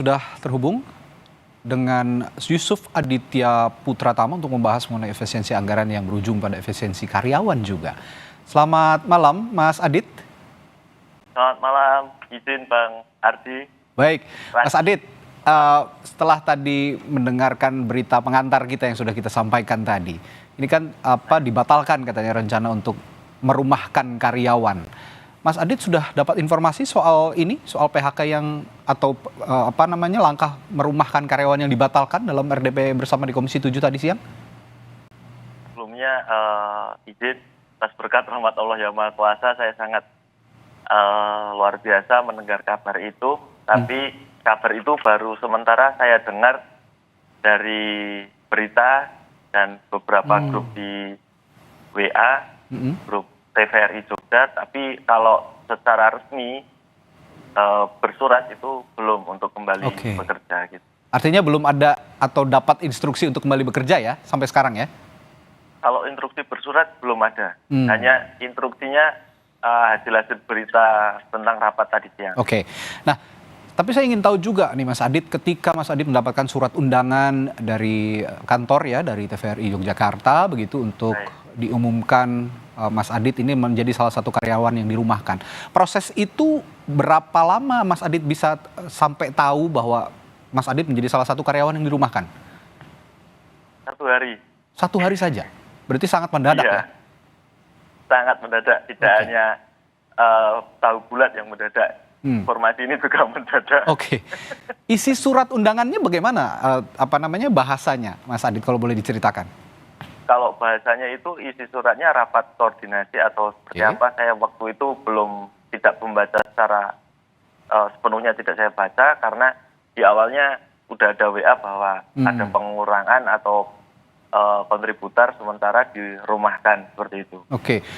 Sudah terhubung dengan Yusuf Aditya Putratama untuk membahas mengenai efisiensi anggaran yang berujung pada efisiensi karyawan juga. Selamat malam, Mas Adit. Selamat malam, izin Bang Ardi. Baik, Mas Adit, setelah tadi mendengarkan berita pengantar kita yang sudah kita sampaikan tadi, ini kan dibatalkan katanya rencana untuk merumahkan karyawan. Mas Adit sudah dapat informasi soal ini, soal PHK yang atau langkah merumahkan karyawan yang dibatalkan dalam RDP bersama di Komisi 7 tadi siang? Sebelumnya izin atas berkat rahmat Allah yang Maha Kuasa, saya sangat luar biasa mendengar kabar itu. Tapi kabar itu baru sementara saya dengar dari berita dan beberapa grup di WA, grup TVRI Jogja, tapi kalau secara resmi bersurat itu belum untuk kembali bekerja gitu. Artinya belum ada atau dapat instruksi untuk kembali bekerja ya sampai sekarang ya? Kalau instruksi bersurat belum ada, hanya instruksinya hasil berita tentang rapat tadi siang. Nah, tapi saya ingin tahu juga nih Mas Adit, ketika Mas Adit mendapatkan surat undangan dari kantor ya, dari TVRI Yogyakarta begitu untuk diumumkan Mas Adit ini menjadi salah satu karyawan yang dirumahkan. Proses itu berapa lama Mas Adit bisa sampai tahu bahwa Mas Adit menjadi salah satu karyawan yang dirumahkan? 1 hari. 1 hari saja? Berarti sangat mendadak ya? Sangat mendadak, tidak hanya tahu bulat yang mendadak. Informasi ini juga mendadak. Isi surat undangannya bagaimana? Bahasanya Mas Adit kalau boleh diceritakan? Kalau bahasanya itu isi suratnya rapat koordinasi atau seperti apa, saya waktu itu tidak membaca secara sepenuhnya, tidak saya baca karena di awalnya udah ada WA bahwa ada pengurangan atau kontributor sementara dirumahkan seperti itu.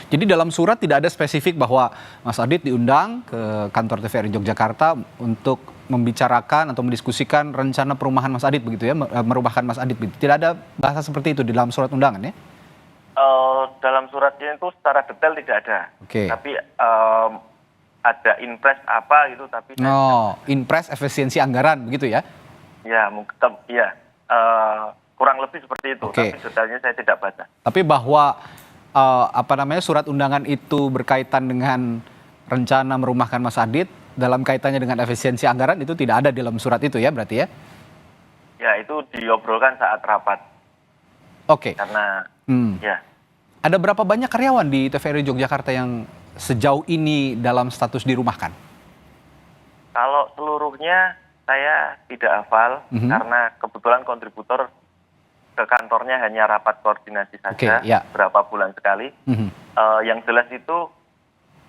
Jadi dalam surat tidak ada spesifik bahwa Mas Adit diundang ke kantor TVRI Yogyakarta untuk membicarakan atau mendiskusikan rencana perumahan Mas Adit begitu ya, merumahkan Mas Adit begitu. Tidak ada bahasa seperti itu di dalam surat undangan ya? Dalam suratnya itu secara detail tidak ada. Tapi ada impres apa gitu, tapi impres efisiensi anggaran begitu ya? Ya, mungkin kurang lebih seperti itu, tapi detailnya saya tidak baca. Tapi bahwa surat undangan itu berkaitan dengan rencana merumahkan Mas Adit dalam kaitannya dengan efisiensi anggaran itu tidak ada di dalam surat itu ya berarti ya? Ya, itu diobrolkan saat rapat. Karena Ada berapa banyak karyawan di TVRI Yogyakarta yang sejauh ini dalam status dirumahkan? Kalau seluruhnya saya tidak hafal karena kebetulan kontributor ke kantornya hanya rapat koordinasi saja berapa bulan sekali. Yang jelas itu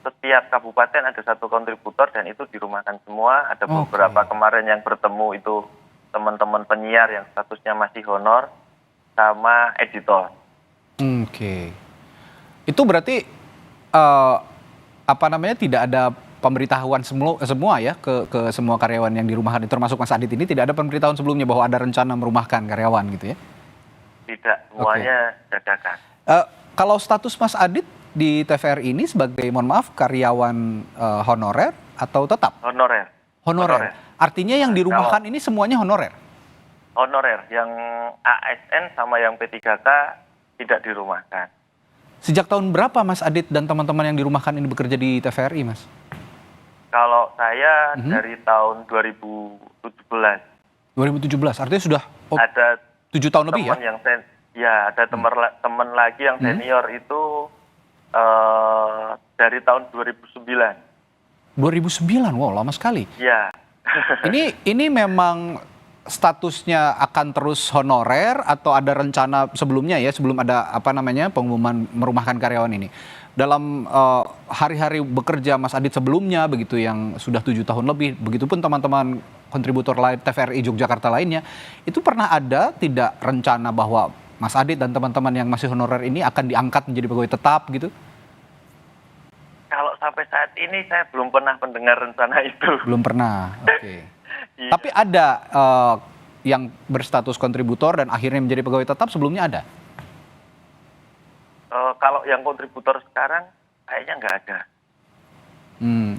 setiap kabupaten ada 1 kontributor dan itu dirumahkan semua. Ada beberapa kemarin yang bertemu itu teman-teman penyiar yang statusnya masih honor sama editor. Itu berarti tidak ada pemberitahuan semua ya ke semua karyawan yang dirumahkan, termasuk Mas Adit ini tidak ada pemberitahuan sebelumnya bahwa ada rencana merumahkan karyawan gitu ya? Tidak, semuanya dadakan. Kalau status Mas Adit di TVRI ini sebagai, mohon maaf, karyawan honorer atau tetap? Honorer. Artinya yang dirumahkan ini semuanya honorer? Honorer, yang ASN sama yang P3K tidak dirumahkan. Sejak tahun berapa Mas Adit dan teman-teman yang dirumahkan ini bekerja di TVRI, Mas? Kalau saya dari tahun 2017. 2017, artinya sudah ada 7 tahun lebih ya? Ada teman lagi yang senior itu dari tahun 2009. 2009, wow lama sekali. Iya. Ini memang statusnya akan terus honorer atau ada rencana sebelumnya ya, sebelum ada pengumuman merumahkan karyawan ini? Dalam hari-hari bekerja Mas Adit sebelumnya begitu yang sudah 7 tahun lebih, begitupun teman-teman kontributor lain TVRI Yogyakarta lainnya, itu pernah ada tidak rencana bahwa Mas Adit dan teman-teman yang masih honorer ini akan diangkat menjadi pegawai tetap gitu? Kalau sampai saat ini saya belum pernah mendengar rencana itu. Belum pernah, Tapi ada yang berstatus kontributor dan akhirnya menjadi pegawai tetap sebelumnya ada? Kalau yang kontributor sekarang kayaknya nggak ada.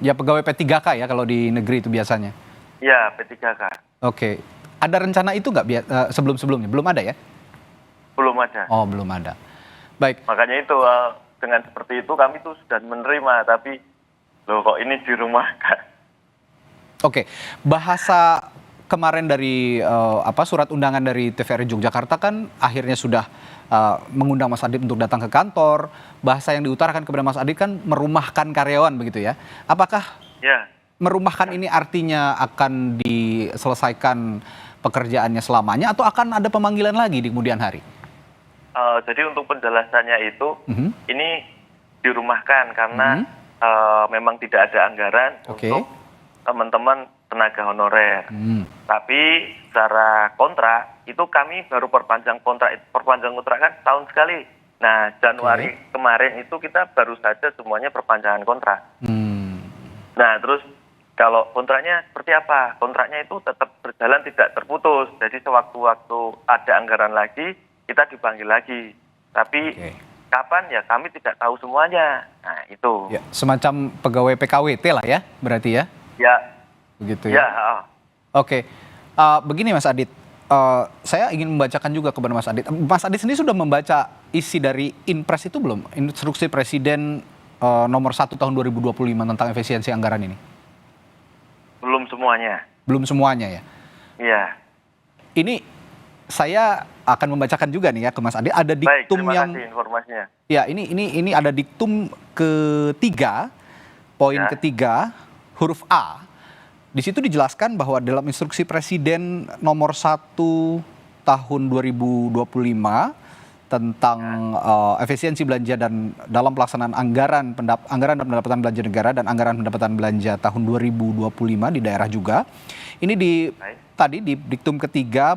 Ya pegawai P3K ya kalau di negeri itu biasanya? Ya, P3K. Oke. Ada rencana itu nggak sebelum-sebelumnya? Belum ada ya? Belum ada. Oh, belum ada. Baik. Makanya itu dengan seperti itu kami tuh sudah menerima, tapi loh kok ini dirumahkan. Oke. Bahasa kemarin dari surat undangan dari TVRI Yogyakarta kan akhirnya sudah mengundang Mas Adit untuk datang ke kantor. Bahasa yang diutarakan kepada Mas Adit kan merumahkan karyawan begitu ya. Apakah Ya. merumahkan ini artinya akan diselesaikan pekerjaannya selamanya atau akan ada pemanggilan lagi di kemudian hari? Jadi untuk penjelasannya itu, ini dirumahkan karena memang tidak ada anggaran untuk teman-teman tenaga honorer. Tapi secara kontrak itu kami baru perpanjang kontrak kan tahun sekali. Nah, Januari kemarin itu kita baru saja semuanya perpanjangan kontrak. Nah, terus kalau kontraknya seperti apa? Kontraknya itu tetap berjalan tidak terputus. Jadi sewaktu-waktu ada anggaran lagi, kita dipanggil lagi. Tapi kapan ya kami tidak tahu semuanya. Nah, itu. Ya, semacam pegawai PKWT lah ya, berarti ya? Ya. Begitu ya? Oke. Begini Mas Adit, saya ingin membacakan juga kepada Mas Adit. Mas Adit sendiri sudah membaca isi dari Inpres itu belum? Instruksi Presiden nomor 1 tahun 2025 tentang efisiensi anggaran ini? Belum semuanya. Belum semuanya ya? Iya. Ini saya akan membacakan juga nih ya ke Mas Adit. Ada diktum terima kasih informasinya. Ya, ini ada diktum ketiga, poin ketiga, huruf A. Di situ dijelaskan bahwa dalam instruksi Presiden nomor 1 tahun 2025 tentang efisiensi belanja dan dalam pelaksanaan anggaran dan pendapatan belanja negara dan anggaran pendapatan belanja tahun 2025 di daerah juga. Ini tadi di diktum ketiga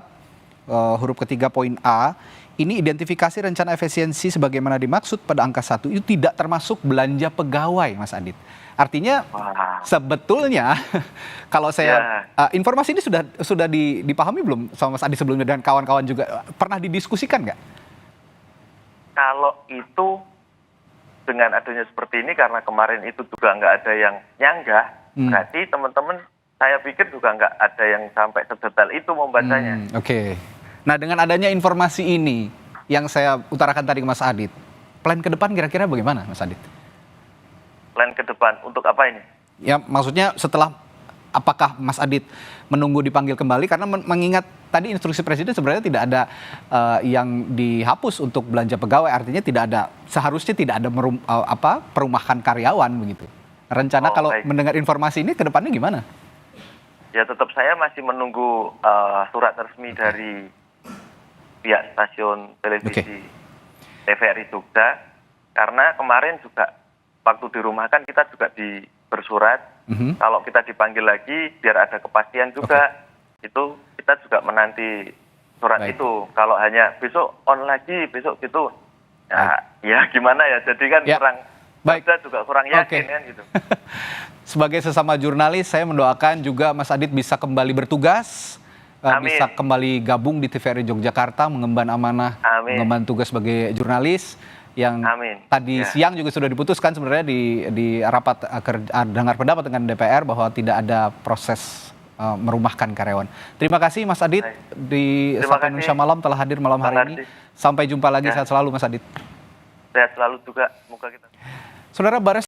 huruf ketiga poin A, ini identifikasi rencana efisiensi sebagaimana dimaksud pada angka 1 itu tidak termasuk belanja pegawai, Mas Adit. Artinya sebetulnya kalau saya informasi ini sudah dipahami belum sama Mas Adit sebelumnya dan kawan-kawan juga, pernah didiskusikan nggak? Kalau itu dengan adanya seperti ini karena kemarin itu juga nggak ada yang nyanggah, berarti teman-teman saya pikir juga nggak ada yang sampai sedetail itu membacanya. Oke. Nah, dengan adanya informasi ini yang saya utarakan tadi ke Mas Adit, plan ke depan kira-kira bagaimana Mas Adit? Plan ke depan untuk apa ini? Ya, maksudnya apakah Mas Adit menunggu dipanggil kembali karena mengingat tadi instruksi Presiden sebenarnya tidak ada yang dihapus untuk belanja pegawai, artinya seharusnya tidak ada perumahan karyawan begitu. Rencana kalau mendengar informasi ini ke depannya gimana? Ya tetap saya masih menunggu surat resmi dari pihak stasiun televisi TVRI Jogja, karena kemarin juga waktu dirumahkan kita juga bersurat kalau kita dipanggil lagi biar ada kepastian juga, itu kita juga menanti surat itu. Kalau hanya besok on lagi besok gitu, ya gimana ya, jadi kan kita juga kurang yakin kan gitu. Sebagai sesama jurnalis, saya mendoakan juga Mas Adit bisa kembali bertugas, bisa kembali gabung di TVRI Yogyakarta, mengemban amanah, mengemban tugas sebagai jurnalis yang tadi siang juga sudah diputuskan sebenarnya di rapat dengar pendapat dengan DPR bahwa tidak ada proses merumahkan karyawan. Terima kasih Mas Adit di Sapa Indonesia Malam telah hadir malam hari ini. Sampai jumpa lagi, sehat selalu Mas Adit. Sehat selalu juga, semoga kita. Saudara, Bares